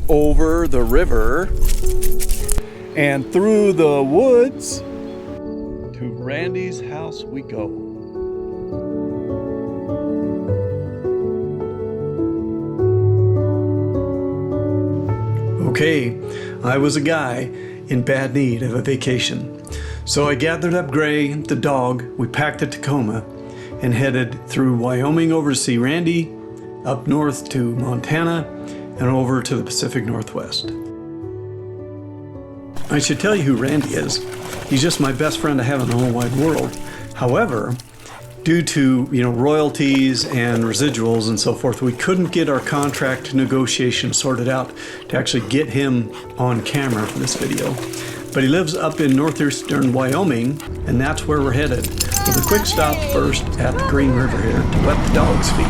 over the river and through the woods to Randy's house we go. Okay, I was a guy in bad need of a vacation. So I gathered up Gray, the dog, we packed a Tacoma, and headed through Wyoming over to see Randy, up north to Montana, and over to the Pacific Northwest. I should tell you who Randy is. He's just my best friend I have in the whole wide world. However, due to royalties and residuals and so forth, we couldn't get our contract negotiation sorted out to actually get him on camera for this video. But he lives up in northeastern Wyoming, and that's where we're headed. With a quick stop first at the Green River here to wet the dog's feet.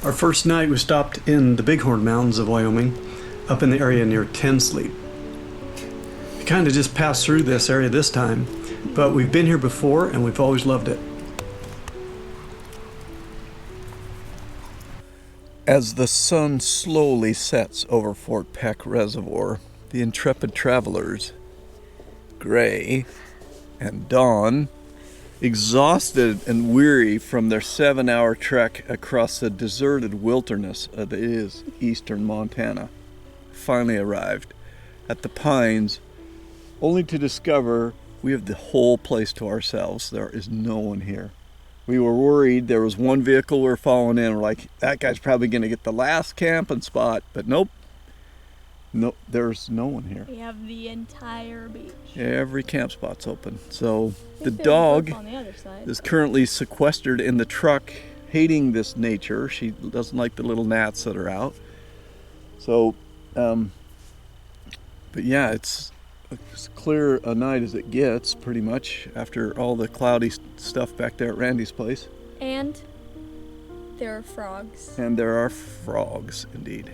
Our first night we stopped in the Bighorn Mountains of Wyoming, up in the area near Tensleep. We kind of just passed through this area this time, but we've been here before and we've always loved it. As the sun slowly sets over Fort Peck Reservoir, the intrepid travelers, Gray and Dawn, exhausted and weary from their 7-hour trek across the deserted wilderness that is eastern Montana, finally arrived at the Pines, only to discover we have the whole place to ourselves. There is no one here. We were worried. There was one vehicle we were following in. We're like, that guy's probably going to get the last camping spot, but nope. No, there's no one here. We have the entire beach. Every camp spot's open. So the dog is currently sequestered in the truck, hating this nature. She doesn't like the little gnats that are out. So, but yeah, it's as clear a night as it gets, pretty much, after all the cloudy stuff back there at Randy's place. And there are frogs. And there are frogs, indeed.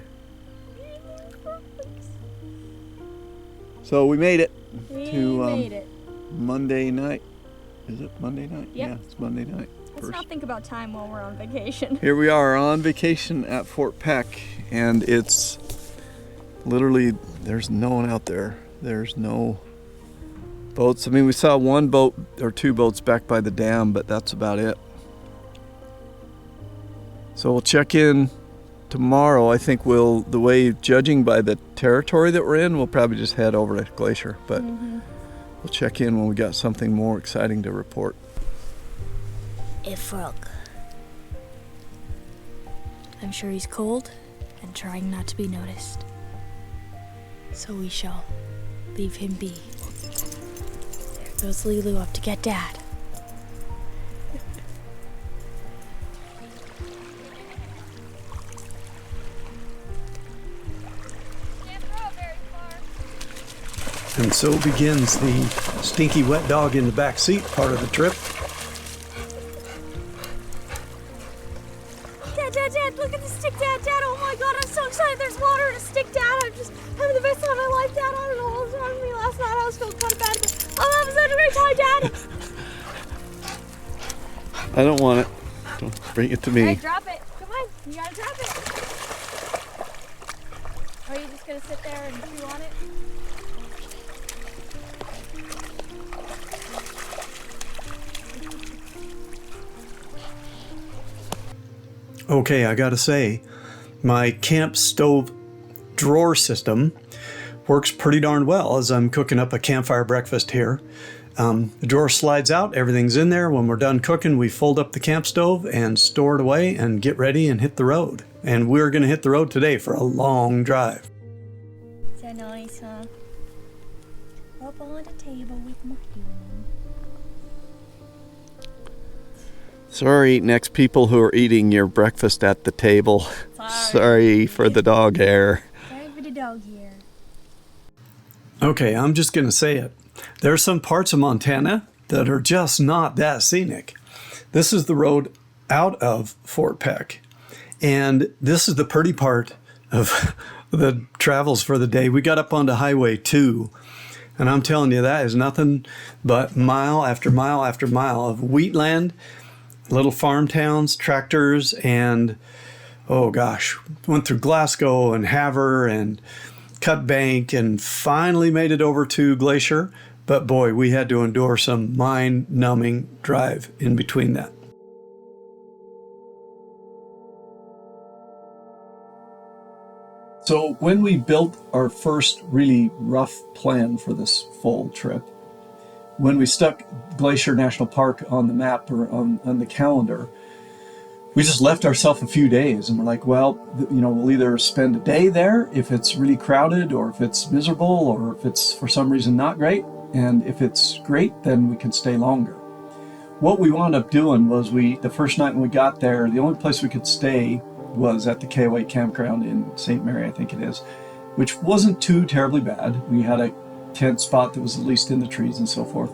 So we made it to Monday night. Is it Monday night? Yep. Yeah, it's Monday night. Let's not think about time while we're on vacation. Here we are on vacation at Fort Peck, and it's literally, there's no one out there. There's no boats. I mean, we saw one boat or two boats back by the dam, but that's about it. So we'll check in tomorrow. I think judging by the territory that we're in, we'll probably just head over to Glacier, but we'll check in when we got something more exciting to report. A frog. I'm sure he's cold and trying not to be noticed. So we shall leave him be. There goes Leeloo up to get Dad. And so begins the stinky wet dog in the back seat part of the trip. Dad, look at the stick, Dad, oh my God, I'm so excited, there's water in a stick, Dad, I'm just having the best time of my life, Dad, I don't know what was wrong with me last night, I was feeling kind of bad, but I'm having such a great time, Dad. I don't want it. Don't bring it to me. Hey, drop it, come on, you gotta drop it. Are you just gonna sit there and chew on it? Okay, I gotta say, my camp stove drawer system works pretty darn well as I'm cooking up a campfire breakfast here. The drawer slides out, everything's in there. When we're done cooking, we fold up the camp stove and store it away and get ready and hit the road. And we're gonna hit the road today for a long drive. Is that nice, huh? Up on the table with my phone. Sorry, next people who are eating your breakfast at the table. Sorry for the dog hair. Sorry for the dog hair. Okay, I'm just going to say it. There are some parts of Montana that are just not that scenic. This is the road out of Fort Peck. And this is the pretty part of the travels for the day. We got up onto Highway 2, and I'm telling you, that is nothing but mile after mile after mile of wheatland, little farm towns, tractors, and oh gosh, went through Glasgow and Havre and Cut Bank and finally made it over to Glacier. But boy, we had to endure some mind-numbing drive in between that. So when we built our first really rough plan for this fall trip, when we stuck Glacier National Park on the map or on the calendar, we just left ourselves a few days and we're like, well, we'll either spend a day there if it's really crowded or if it's miserable or if it's for some reason not great. And if it's great, then we can stay longer. What we wound up doing was the first night when we got there, the only place we could stay was at the KOA campground in St. Mary, I think it is, which wasn't too terribly bad. We had a tent spot that was at least in the trees and so forth.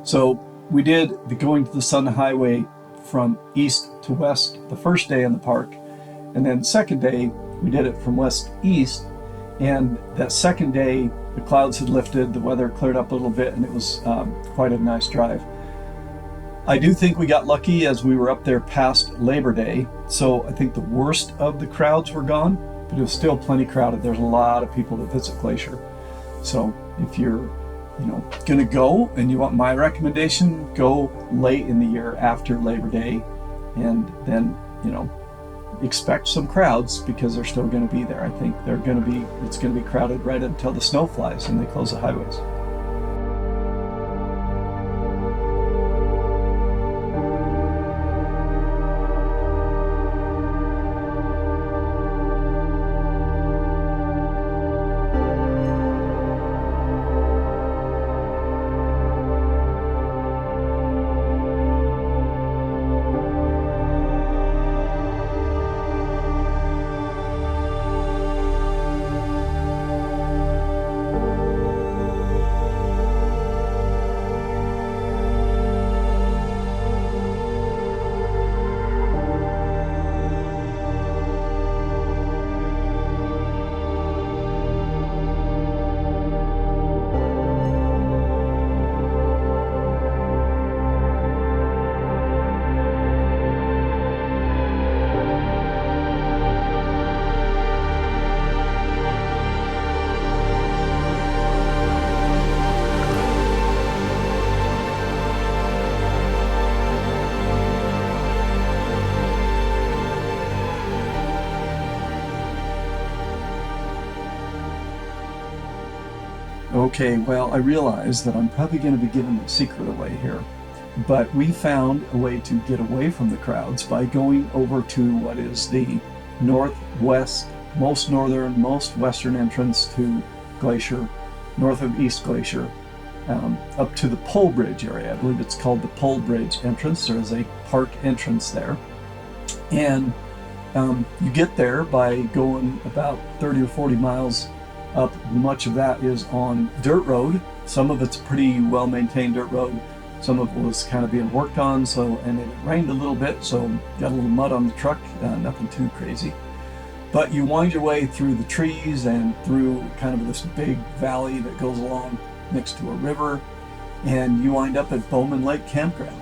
So we did the going to the Sun Highway from east to west the first day in the park. And then the second day, we did it from west to east. And that second day, the clouds had lifted, the weather cleared up a little bit, and it was quite a nice drive. I do think we got lucky as we were up there past Labor Day. So I think the worst of the crowds were gone, but it was still plenty crowded. There's a lot of people that visit Glacier. So if you're going to go and you want my recommendation, go late in the year after Labor Day and then, expect some crowds because they're still going to be there. I think it's going to be crowded right until the snow flies and they close the highways. Okay, well, I realize that I'm probably going to be giving the secret away here, but we found a way to get away from the crowds by going over to what is the northwest, most northern, most western entrance to Glacier, north of East Glacier, up to the Pole Bridge area. I believe it's called the Pole Bridge entrance. There is a park entrance there. And you get there by going about 30 or 40 miles up. Much of that is on dirt road. Some of it's pretty well maintained dirt road. Some of it was kind of being worked on, and it rained a little bit, so got a little mud on the truck, nothing too crazy. But you wind your way through the trees and through kind of this big valley that goes along next to a river, and you wind up at Bowman Lake Campground.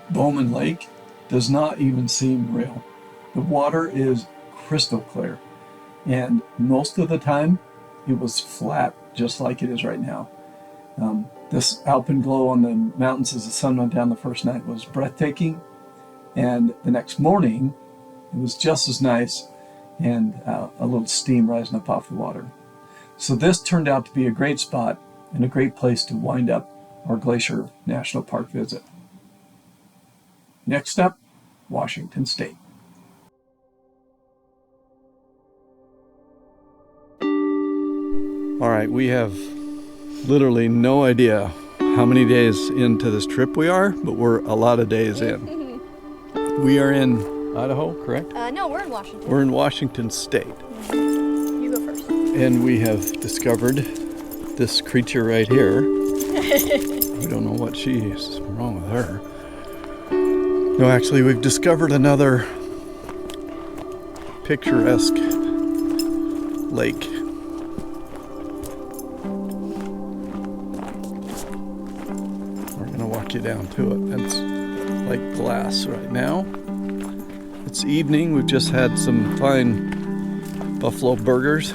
Bowman Lake does not even seem real. The water is crystal clear, and most of the time it was flat, just like it is right now. This alpenglow on the mountains as the sun went down the first night was breathtaking, and the next morning it was just as nice, and a little steam rising up off the water. So this turned out to be a great spot and a great place to wind up our Glacier National Park visit. Next up, Washington State. All right, we have literally no idea how many days into this trip we are, but we're a lot of days in. We are in Idaho, correct? No, we're in Washington. We're in Washington State. You go first. And we have discovered this creature right here. We don't know what she's wrong with her. No, actually, we've discovered another picturesque lake. We're gonna walk you down to it. It's like glass right now. It's evening. We've just had some fine buffalo burgers.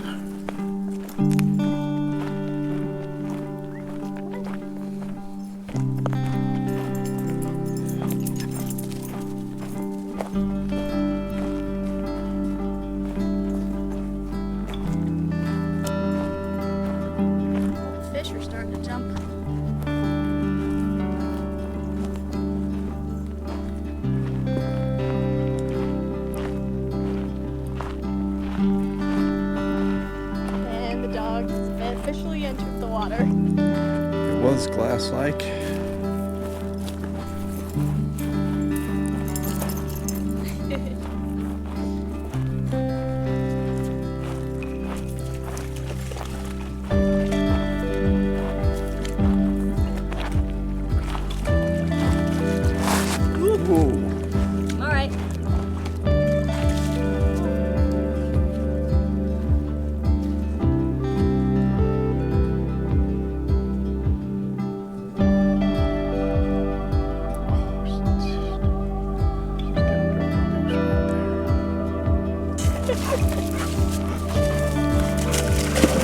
Fish are starting to jump. And the dog has officially entered the water. It was glass-like. All right.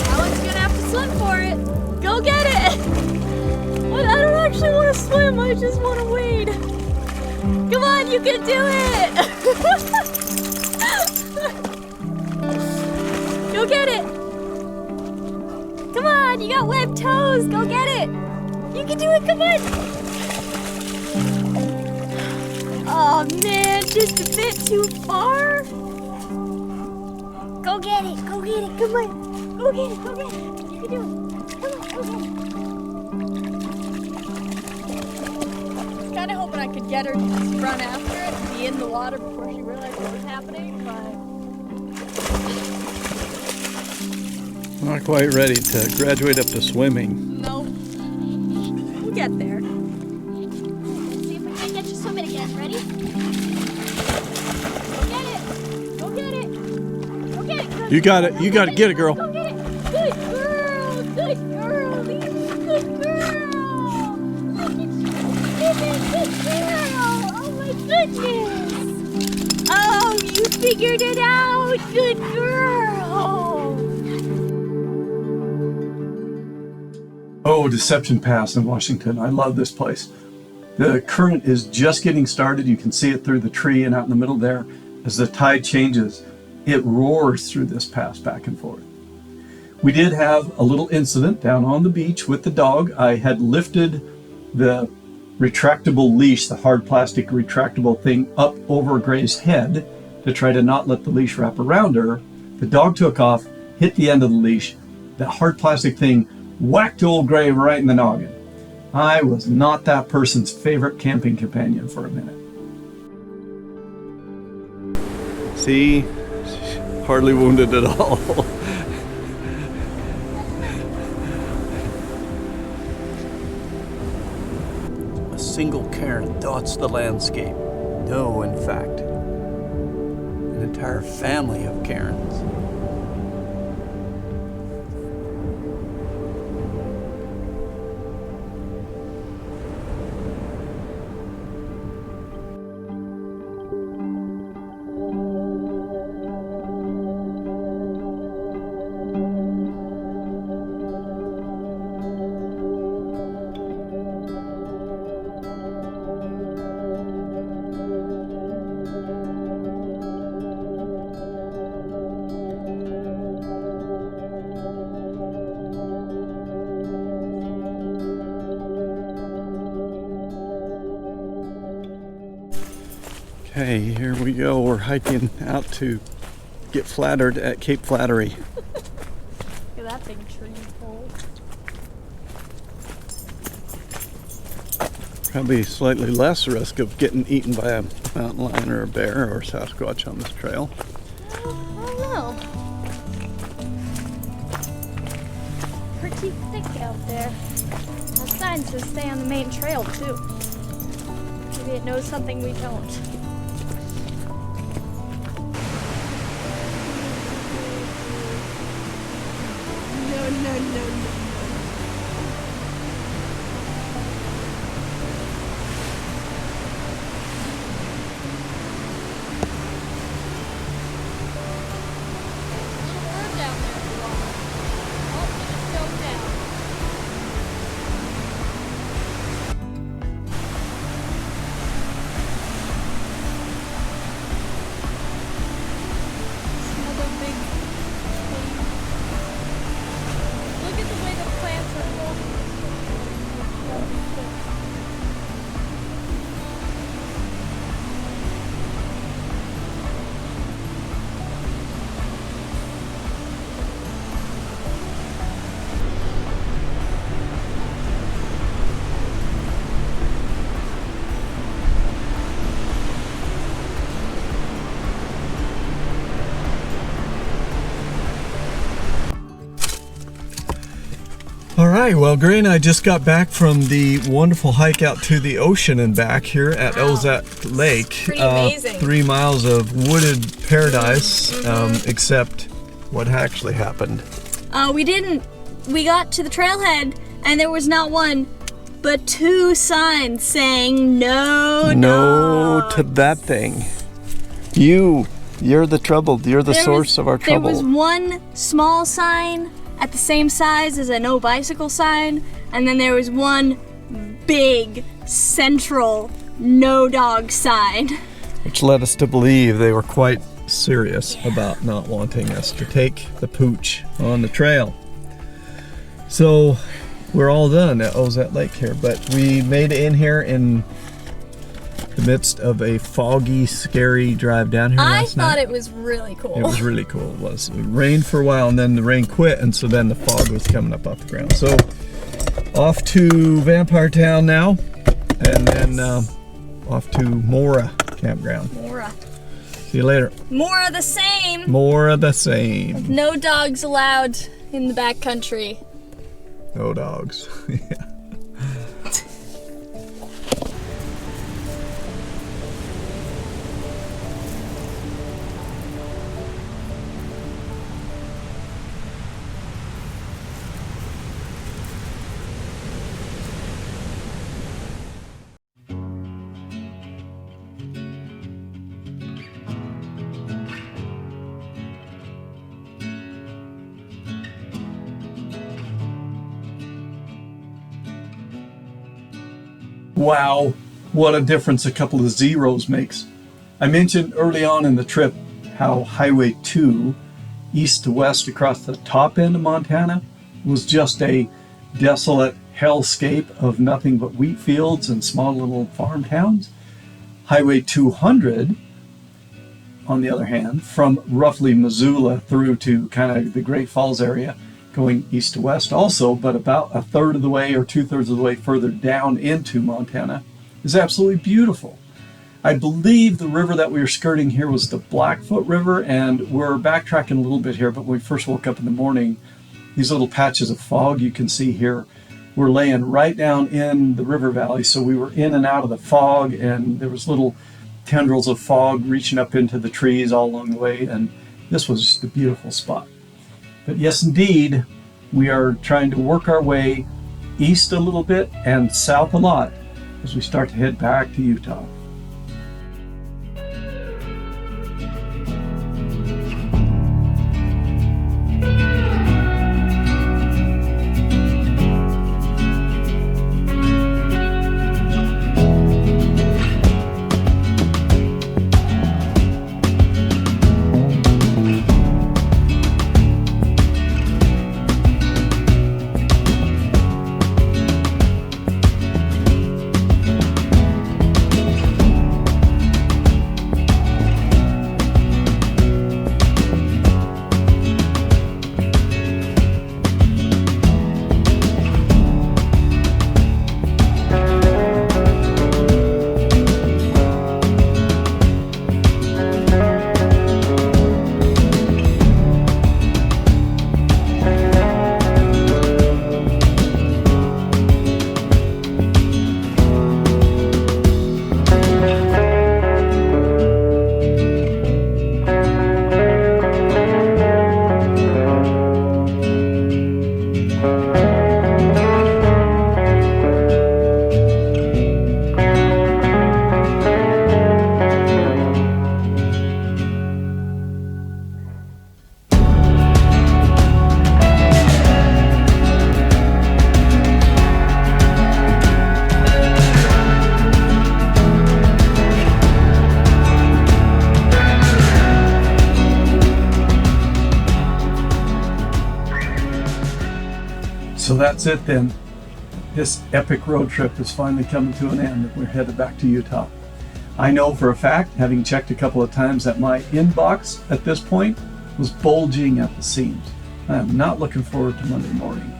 Alan's gonna have to swim for it. Go get it. What? I don't actually want to swim. I just want to wade. Come on, you can do it. Go get it. Come on, you got webbed toes. Go get it. You can do it. Come on. Oh man, just a bit too far. Go get it. Go get it. Come on. Go get it. Go get it. You can do it. Come on. Go get it. I was kind of hoping I could get her to just run after it and be in the water before she realized what was happening, but Not quite ready to graduate up to swimming. no. We'll get there. Let's see if we can get you swimming again. Ready? Go get it. Go get it. Go get it. Good. You got it. You got to get it, girl. Go get it. Good girl. Good girl. Good girl. Look at you. Good girl. Oh my goodness. Oh, you figured it out. Good girl. Oh, Deception Pass in Washington. I love this place. The current is just getting started. You can see it through the tree and out in the middle there. As the tide changes, it roars through this pass back and forth. We did have a little incident down on the beach with the dog. I had lifted the retractable leash, the hard plastic retractable thing, up over Gray's head to try to not let the leash wrap around her. The dog took off, hit the end of the leash. The hard plastic thing whacked old Gray right in the noggin. I was not that person's favorite camping companion for a minute. See? Hardly wounded at all. A single cairn dots the landscape. No, in fact, an entire family of cairns. Okay, here we go. We're hiking out to get flattered at Cape Flattery. Look at that big tree pole. Probably slightly less risk of getting eaten by a mountain lion or a bear or Sasquatch on this trail. I don't know. Pretty thick out there. The sign says stay on the main trail too. Maybe it knows something we don't. No. All right, well, Gray and I just got back from the wonderful hike out to the ocean and back here at Ozat Lake. Pretty amazing. 3 miles of wooded paradise, except what actually happened. We got to the trailhead and there was not one, but 2 signs saying no No to that thing. You're the trouble. You're the source of our trouble. There was one small sign at the same size as a no bicycle sign, and then there was one big central no dog sign. Which led us to believe they were quite serious about not wanting us to take the pooch on the trail. So we're all done at Ozat Lake here, but we made it in here in the midst of a foggy, scary drive down here last night. I thought it was really cool. It was really cool. It was. It rained for a while and then the rain quit, and so then the fog was coming up off the ground. So off to Vampire Town now, and then off to Mora Campground. Mora. See you later. More of the same. More of the same. No dogs allowed in the backcountry. No dogs. Yeah. Wow, what a difference a couple of zeros makes. I mentioned early on in the trip how Highway 2, east to west across the top end of Montana, was just a desolate hellscape of nothing but wheat fields and small little farm towns. Highway 200, on the other hand, from roughly Missoula through to kind of the Great Falls area, going east to west also, but about a third of the way or 2/3 of the way further down into Montana, is absolutely beautiful. I believe the river that we were skirting here was the Blackfoot River, and we're backtracking a little bit here, but when we first woke up in the morning, these little patches of fog you can see here were laying right down in the river valley, so we were in and out of the fog, and there was little tendrils of fog reaching up into the trees all along the way, and this was just a beautiful spot. But yes, indeed, we are trying to work our way east a little bit and south a lot as we start to head back to Utah. that's it then. This epic road trip is finally coming to an end. We're headed back to Utah. I know for a fact, having checked a couple of times, that my inbox at this point was bulging at the seams. I am not looking forward to Monday morning.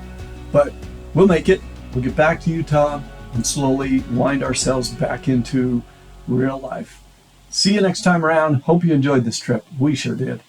But we'll make it. We'll get back to Utah and slowly wind ourselves back into real life. See you next time around. Hope you enjoyed this trip. We sure did.